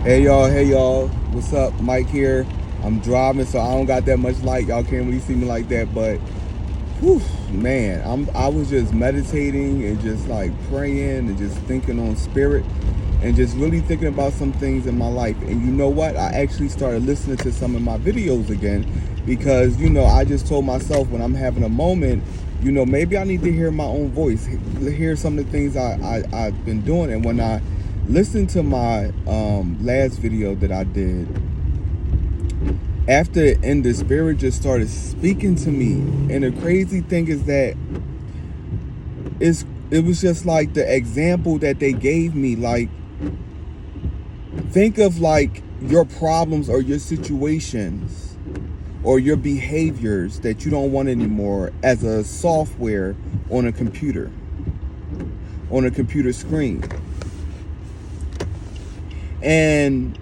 Hey y'all, what's up? Mike here. I'm driving, so I don't got that much light. Y'all can't really see me like that, but whew, man, I was just meditating and just like praying and just thinking on spirit and just really thinking about some things in my life. And you know what? I actually started listening to some of my videos again because I just told myself when I'm having a moment, maybe I need to hear my own voice, hear some of the things I've been doing. And when I listened to my last video that I did, after it ended, the spirit just started speaking to me. And the crazy thing is that it was just like the example that they gave me. Like, think of like your problems or your situations or your behaviors that you don't want anymore as a software on a computer screen. And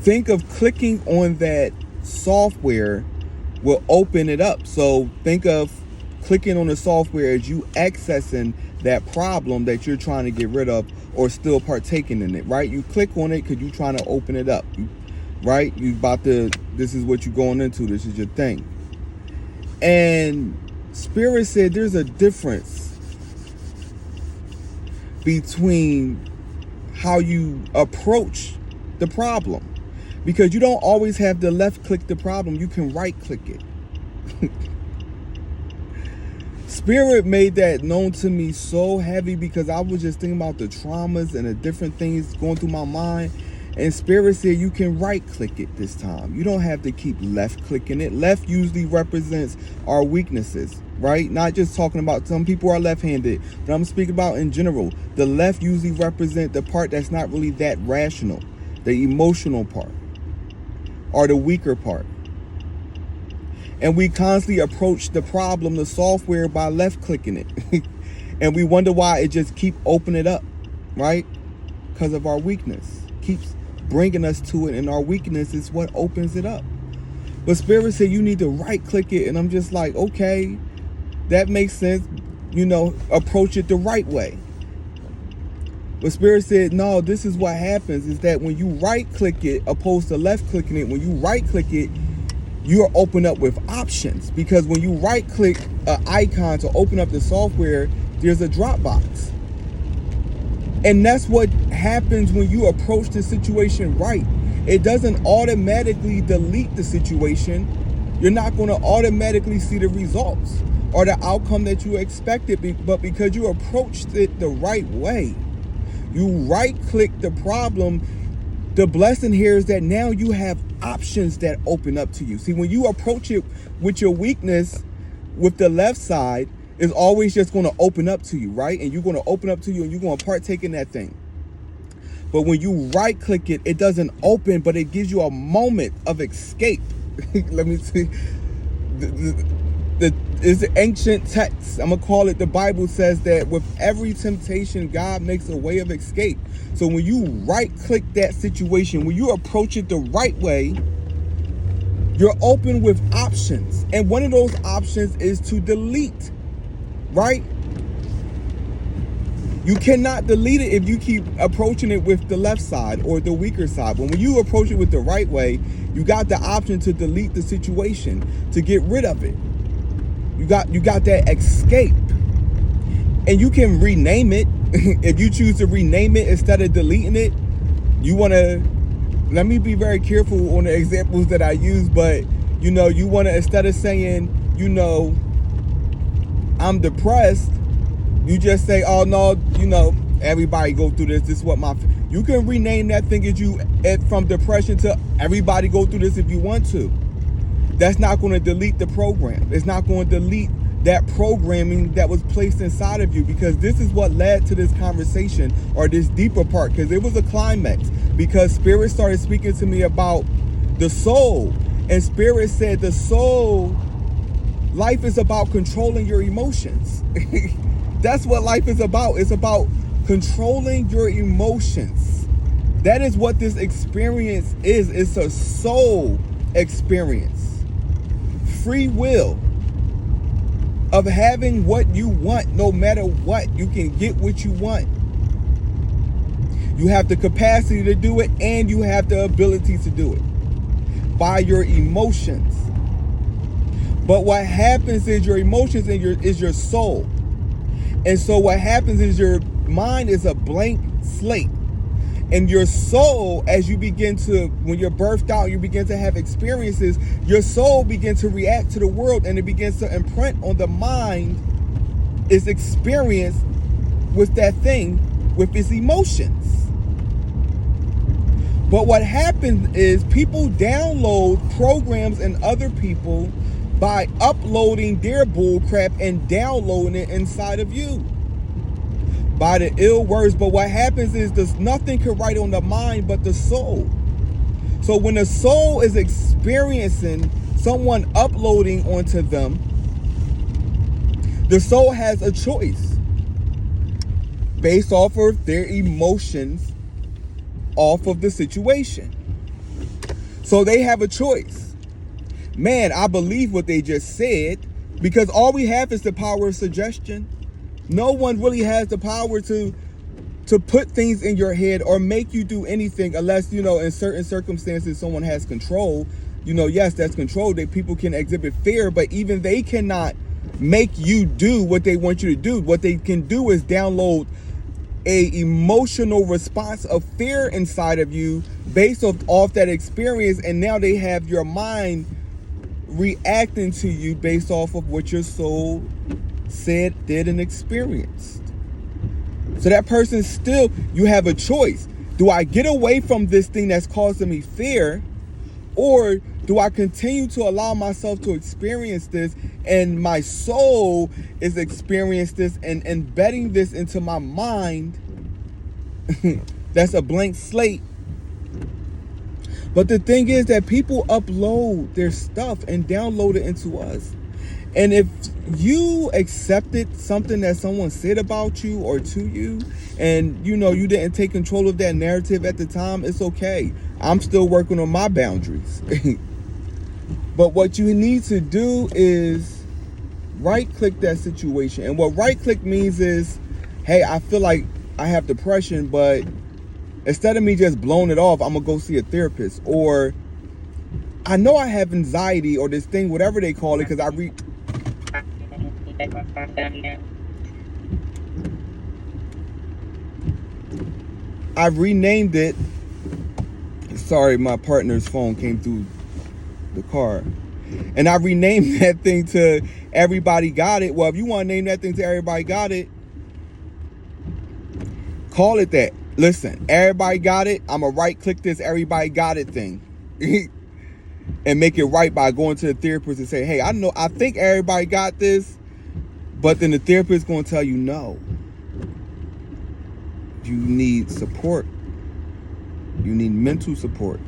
think of clicking on that software will open it up. So think of clicking on the software as you accessing that problem that you're trying to get rid of or still partaking in it, right? You click on it because you're trying to open it up, right? This is what you're going into. This is your thing. And Spirit said there's a difference between how you approach the problem, because you don't always have to left click the problem. You can right click it. Spirit made that known to me so heavy because I was just thinking about the traumas and the different things going through my mind. And Spirit said you can right click it this time. You don't have to keep left clicking it. Left usually represents our weaknesses, right? Not just talking about some people are left-handed, but I'm speaking about in general. The left usually represent the part that's not really that rational, the emotional part, or the weaker part. And we constantly approach the problem, the software, by left clicking it. And we wonder why it just keep opening it up, right? Because of our weakness. Keeps bringing us to it, and our weakness is what opens it up. But Spirit said you need to right click it, and I'm just like, okay, that makes sense. Approach it the right way. But Spirit said, no, this is what happens, is that when you right click it opposed to left clicking it, when you right click it, you're open up with options. Because when you right click an icon to open up the software, there's a drop box. And that's what happens when you approach the situation right. It doesn't automatically delete the situation. You're not going to automatically see the results or the outcome that you expected, but because you approached it the right way, you right click the problem. The blessing here is that now you have options that open up to you. See, when you approach it with your weakness, with the left side, is always just going to open up to you, right? And you're going to open up to you and you're going to partake in that thing. But when you right click it, it doesn't open, but it gives you a moment of escape. Let me see. It's the ancient text. I'm going to call it, the Bible says that with every temptation, God makes a way of escape. So when you right click that situation, when you approach it the right way, you're open with options. And one of those options is to delete, right? You cannot delete it if you keep approaching it with the left side or the weaker side. But when you approach it with the right way, you got the option to delete the situation, to get rid of it. You got that escape. And you can rename it. If you choose to rename it instead of deleting it, let me be very careful on the examples that I use, but you want to, instead of saying, I'm depressed, you just say, oh no, everybody go through this. This is what you can rename that thing from depression to everybody go through this if you want to. That's not going to delete the program. It's not going to delete that programming that was placed inside of you, because this is what led to this conversation, or this deeper part, because it was a climax, because Spirit started speaking to me about the soul. And Spirit said the soul, life is about controlling your emotions. That's what life is about. It's about controlling your emotions. That is what this experience is. It's a soul experience. Free will of having what you want. No matter what, you can get what you want. You have the capacity to do it, and you have the ability to do it by your emotions. But what happens is your emotions and is your soul. And so what happens is your mind is a blank slate. And your soul, as you begin to, when you're birthed out, you begin to have experiences, your soul begins to react to the world, and it begins to imprint on the mind its experience with that thing, with its emotions. But what happens is people download programs in other people by uploading their bullcrap and downloading it inside of you by the ill words. But what happens is there's nothing can write on the mind but the soul. So when the soul is experiencing someone uploading onto them, the soul has a choice based off of their emotions, off of the situation. So they have a choice. Man, I believe what they just said, because all we have is the power of suggestion. No one really has the power to put things in your head or make you do anything unless, in certain circumstances someone has control. Yes, that's control. That people can exhibit fear, but even they cannot make you do what they want you to do. What they can do is download a emotional response of fear inside of you based off that experience, and now they have your mind reacting to you based off of what your soul said, did, and experienced. So that person still, you have a choice. Do I get away from this thing that's causing me fear, or do I continue to allow myself to experience this, and my soul is experiencing this and embedding this into my mind? That's a blank slate. But the thing is that people upload their stuff and download it into us. And if you accepted something that someone said about you or to you, and you didn't take control of that narrative at the time, it's okay. I'm still working on my boundaries. But what you need to do is right-click that situation. And what right-click means is, hey, I feel like I have depression, but instead of me just blowing it off, I'm going to go see a therapist. Or I know I have anxiety or this thing, whatever they call it, because I've renamed it. Sorry, my partner's phone came through the car. And I renamed that thing to Everybody Got It. Well, if you want to name that thing to Everybody Got It, call it that. Listen, everybody got it. I'm going to right-click this Everybody Got It thing. And make it right by going to the therapist and say, hey, I think everybody got this. But then the therapist is going to tell you no. You need support. You need mental support.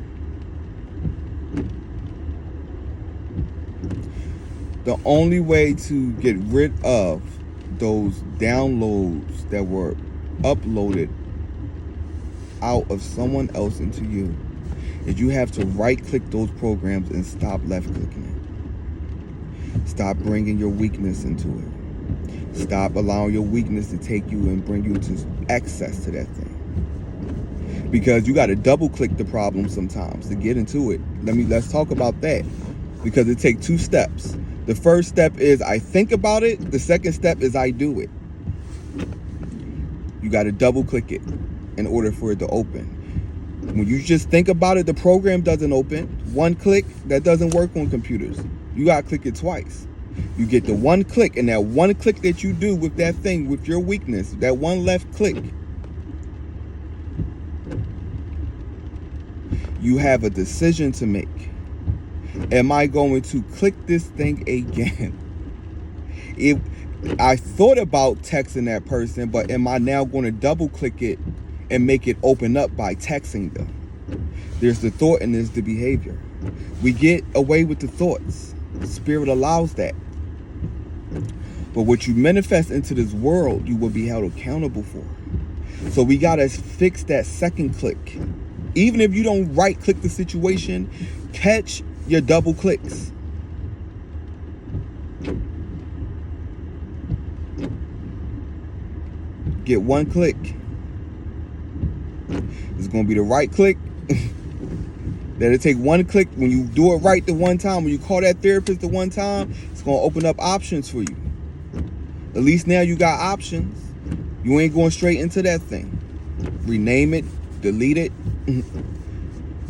The only way to get rid of those downloads that were uploaded out of someone else into you is you have to right-click those programs and stop left-clicking it. Stop bringing your weakness into it. Stop allowing your weakness to take you and bring you to access to that thing. Because you got to double-click the problem sometimes to get into it. Let's talk about that. Because it takes two steps. The first step is I think about it. The second step is I do it. You got to double-click it in order for it to open. When you just think about it, the program doesn't open. One click, that doesn't work on computers. You got to click it twice. You get the one click, and that one click that you do with that thing, with your weakness, that one left click, you have a decision to make. Am I going to click this thing again? If I thought about texting that person, but am I now going to double click it and make it open up by texting them? There's the thought and there's the behavior. We get away with the thoughts. The Spirit allows that. But what you manifest into this world, you will be held accountable for. So we got to fix that second click. Even if you don't right click the situation, catch your double clicks. Get one click. going to be the right click. That'll take one click. When you do it right the one time, when you call that therapist the one time, it's going to open up options for you. At least now you got options. You ain't going straight into that thing. Rename it, delete it,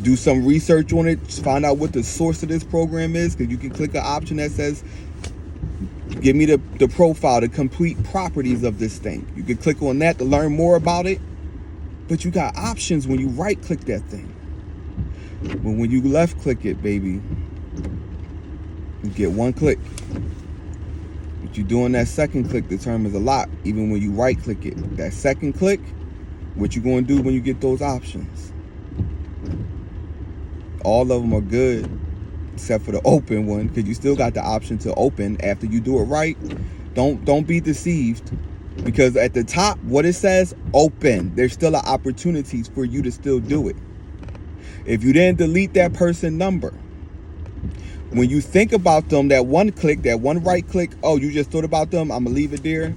do some research on it, find out what the source of this program is, because you can click an option that says, give me the profile, the complete properties of this thing. You can click on that to learn more about it, but you got options when you right click that thing. But when you left click it, baby, you get one click. What you do on that second click determines a lot, even when you right click it. That second click, what you going to do when you get those options? All of them are good, except for the open one, because you still got the option to open after you do it right. Don't be deceived, because at the top, what it says, open. There's still opportunities for you to still do it. If you didn't delete that person number, when you think about them, that one click, that one right click, oh, you just thought about them, I'm gonna leave it there.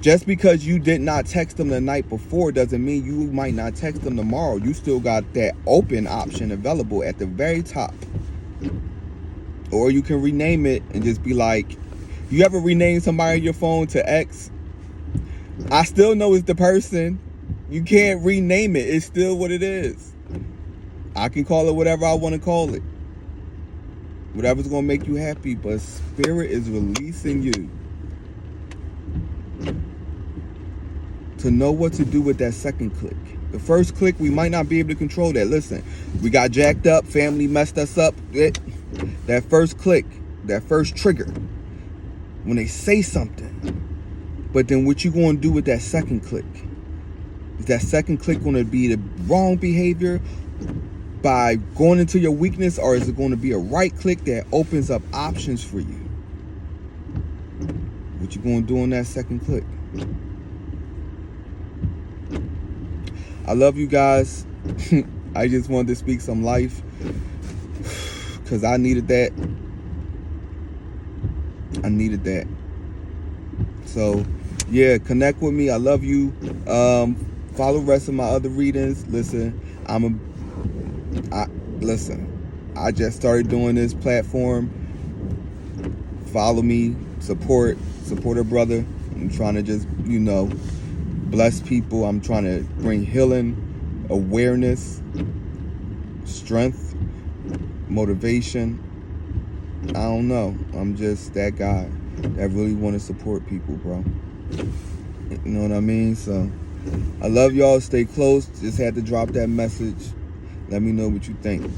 Just because you did not text them the night before doesn't mean you might not text them tomorrow. You still got that open option available at the very top. Or you can rename it and just be like, you ever rename somebody on your phone to X? I still know it's the person. You can't rename it. It's still what it is. I can call it whatever I want to call it. Whatever's going to make you happy. But Spirit is releasing you to know what to do with that second click. The first click, we might not be able to control that. Listen, we got jacked up. Family messed us up. That first click, that first trigger, when they say something. But then what you going to do with that second click? Is that second click going to be the wrong behavior by going into your weakness, or is it going to be a right click that opens up options for you? What you going to do on that second click? I love you guys. I just wanted to speak some life because I needed that. I needed that. So yeah, connect with me. I love you. Follow the rest of my other readings. Listen, I just started doing this platform. Follow me, support a brother. I'm trying to just, bless people. I'm trying to bring healing, awareness, strength, motivation. I don't know. I'm just that guy that really want to support people, bro. You know what I mean? So I love y'all. Stay close. Just had to drop that message. Let me know what you think.